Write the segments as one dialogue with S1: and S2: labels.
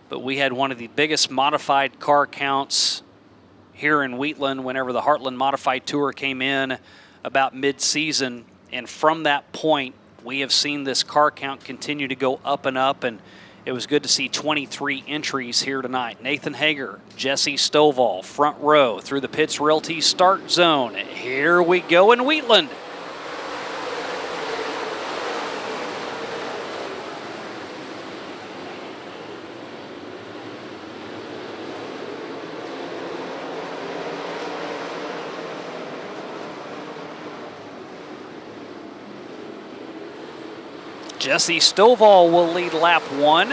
S1: But we had one of the biggest modified car counts here in Wheatland whenever the Heartland Modified Tour came in about mid-season. And from that point, we have seen this car count continue to go up and up, and it was good to see 23 entries here tonight. Nathan Hager, Jesse Stovall, front row through the Pitts Realty start zone. Here we go in Wheatland. Jesse Stovall will lead lap 1.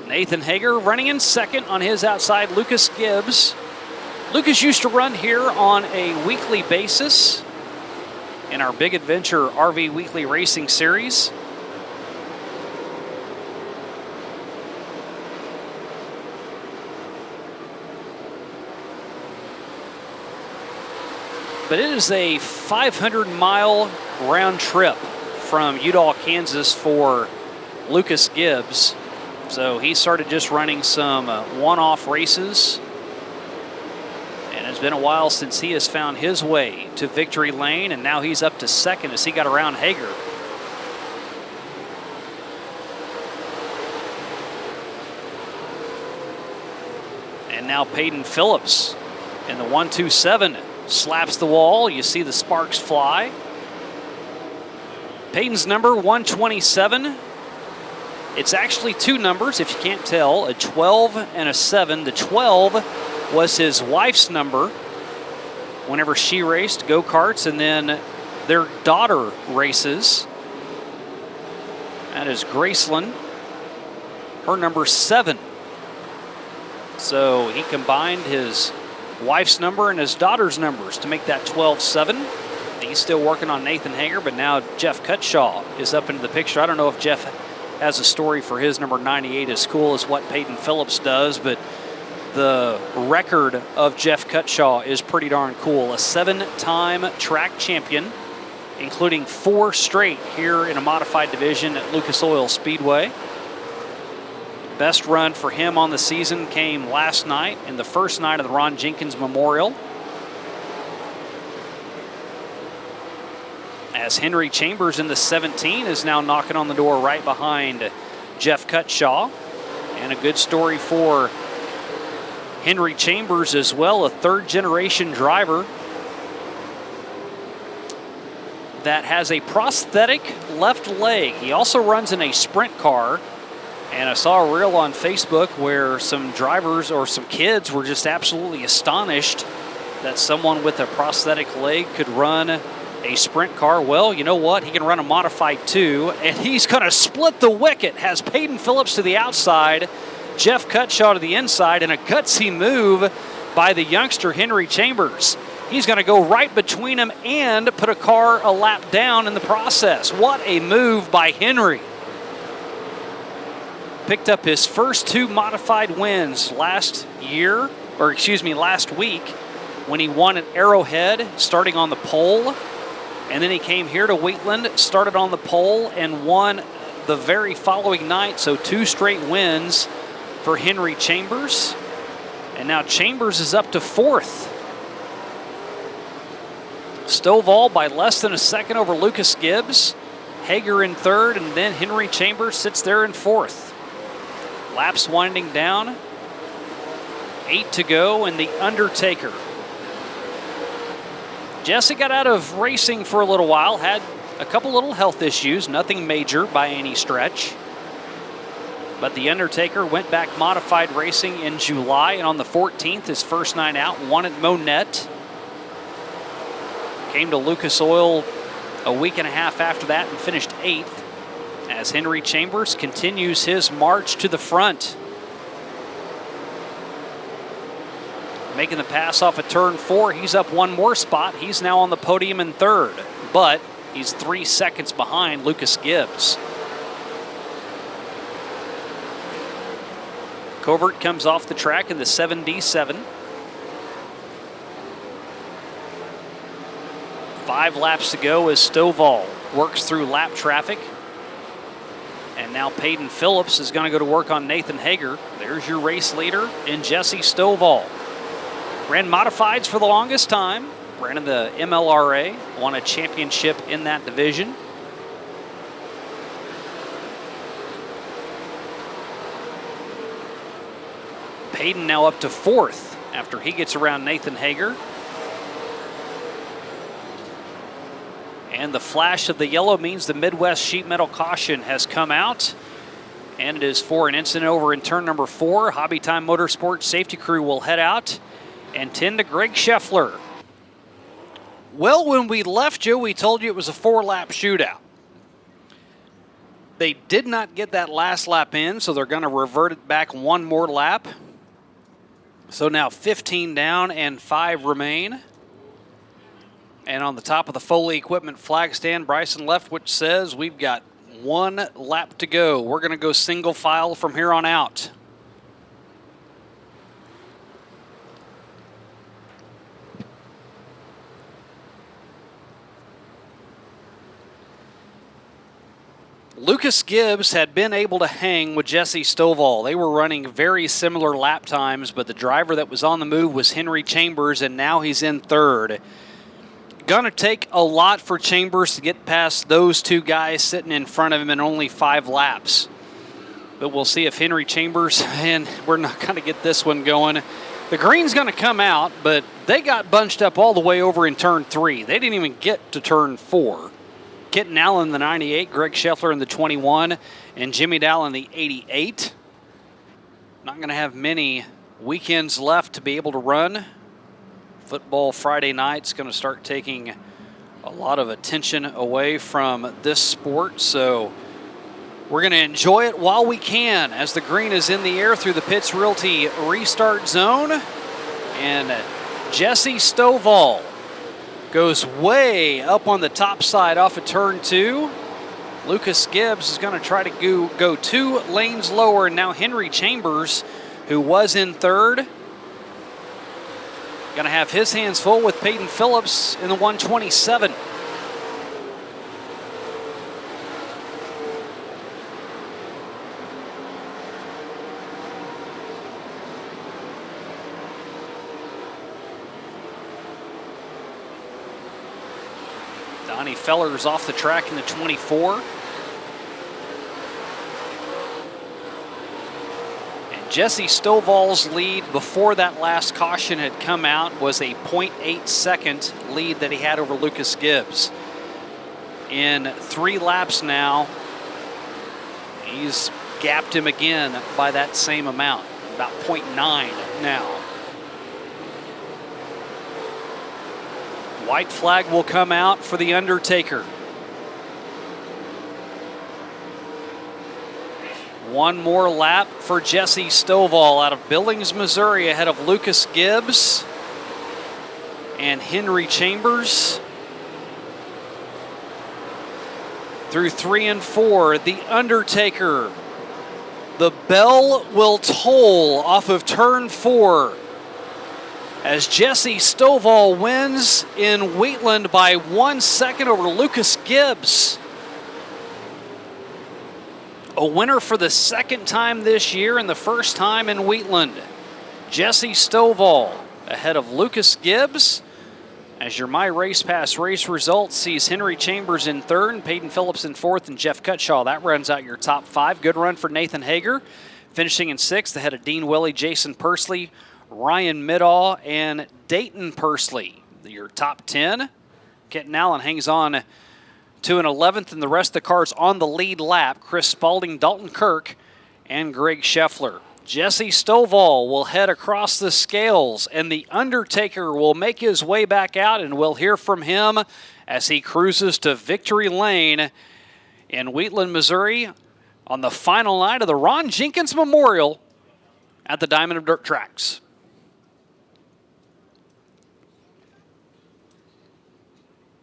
S1: Nathan Hager running in second on his outside, Lucas Gibbs. Lucas used to run here on a weekly basis in our Big Adventure RV Weekly Racing Series. But it is a 500-mile round trip from Udall, Kansas for Lucas Gibbs. So he started just running some one-off races. And it's been a while since he has found his way to victory lane, and now he's up to second as he got around Hager. And now Peyton Phillips in the 127 slaps the wall. You see the sparks fly. Peyton's number 127. It's actually two numbers, if you can't tell, a 12 and a 7. The 12 was his wife's number whenever she raced go-karts, and then their daughter races. That is Graceland. Her number 7. So he combined his wife's number and his daughter's numbers to make that 12-7. He's still working on Nathan Hager, but now Jeff Cutshaw is up into the picture. I don't know if Jeff has a story for his number 98 as cool as what Peyton Phillips does, but the record of Jeff Cutshaw is pretty darn cool. A 7-time track champion, including 4 straight here in a modified division at Lucas Oil Speedway. Best run for him on the season came last night in the first night of the Ron Jenkins Memorial, as Henry Chambers in the 17 is now knocking on the door right behind Jeff Cutshaw. And a good story for Henry Chambers as well, a third-generation driver that has a prosthetic left leg. He also runs in a sprint car. And I saw a reel on Facebook where some drivers or some kids were just absolutely astonished that someone with a prosthetic leg could run a sprint car. Well, you know what? He can run a modified too, and he's going to split the wicket. Has Peyton Phillips to the outside, Jeff Cutshaw to the inside, and a gutsy move by the youngster Henry Chambers. He's going to go right between them and put a car a lap down in the process. What a move by Henry. Picked up his first 2 modified wins last week when he won at Arrowhead starting on the pole. And then he came here to Wheatland, started on the pole, and won the very following night. So 2 straight wins for Henry Chambers. And now Chambers is up to 4th. Stovall by less than a second over Lucas Gibbs. Hager in 3rd, and then Henry Chambers sits there in 4th. Laps winding down. 8 to go, and the Undertaker. Jesse got out of racing for a little while, had a couple little health issues, nothing major by any stretch. But the Undertaker went back modified racing in July, and on the 14th, his first night out, won at Monette. Came to Lucas Oil a week and a half after that and finished 8th. As Henry Chambers continues his march to the front. Making the pass off of turn 4, he's up 1 more spot. He's now on the podium in 3rd, but he's 3 seconds behind Lucas Gibbs. Covert comes off the track in the 7D7. 5 laps to go as Stovall works through lap traffic. And now Peyton Phillips is going to go to work on Nathan Hager. There's your race leader in Jesse Stovall. Ran modifieds for the longest time. Ran in the MLRA, won a championship in that division. Peyton now up to 4th after he gets around Nathan Hager. And the flash of the yellow means the Midwest Sheet Metal caution has come out. And it is for an incident over in turn number 4. Hobby Time Motorsports safety crew will head out and tend to Greg Scheffler. Well, when we left you, we told you it was a 4-lap shootout. They did not get that last lap in, so they're going to revert it back one more lap. So now 15 down and 5 remain. And on the top of the Foley Equipment flag stand, Bryson Leftwich says we've got 1 lap to go. We're going to go single file from here on out. Lucas Gibbs had been able to hang with Jesse Stovall. They were running very similar lap times, but the driver that was on the move was Henry Chambers, and now he's in 3rd. Gonna take a lot for Chambers to get past those 2 guys sitting in front of him in only 5 laps. But we'll see if Henry Chambers, and we're not gonna get this one going. The green's gonna come out, but they got bunched up all the way over in turn 3. They didn't even get to turn 4. Kitten Allen in the 98, Greg Scheffler in the 21, and Jimmy Dow in the 88. Not gonna have many weekends left to be able to run. Football Friday night's going to start taking a lot of attention away from this sport, so we're going to enjoy it while we can as the green is in the air through the Pitts Realty restart zone. And Jesse Stovall goes way up on the top side off of turn 2. Lucas Gibbs is going to try to go 2 lanes lower, and now Henry Chambers, who was in 3rd, going to have his hands full with Peyton Phillips in the 127. Donnie Feller's off the track in the 24. Jesse Stovall's lead before that last caution had come out was a 0.8 second lead that he had over Lucas Gibbs. In 3 laps now, he's gapped him again by that same amount, about 0.9 now. White flag will come out for the Undertaker. One more lap for Jesse Stovall out of Billings, Missouri, ahead of Lucas Gibbs and Henry Chambers. Through 3 and 4, the Undertaker. The bell will toll off of turn 4 as Jesse Stovall wins in Wheatland by 1 second over Lucas Gibbs. A winner for the 2nd time this year and the 1st time in Wheatland. Jesse Stovall ahead of Lucas Gibbs. As your My Race Pass race results sees Henry Chambers in 3rd, Peyton Phillips in 4th, and Jeff Cutshaw. That runs out your top 5. Good run for Nathan Hager, finishing in 6th ahead of Dean Willie, Jason Persley, Ryan Middaugh, and Dayton Persley. Your top 10. Kenton Allen hangs on to an 11th, and the rest of the cars on the lead lap. Chris Spalding, Dalton Kirk, and Greg Scheffler. Jesse Stovall will head across the scales, and the Undertaker will make his way back out, and we'll hear from him as he cruises to victory lane in Wheatland, Missouri on the final night of the Ron Jenkins Memorial at the Diamond of Dirt Tracks.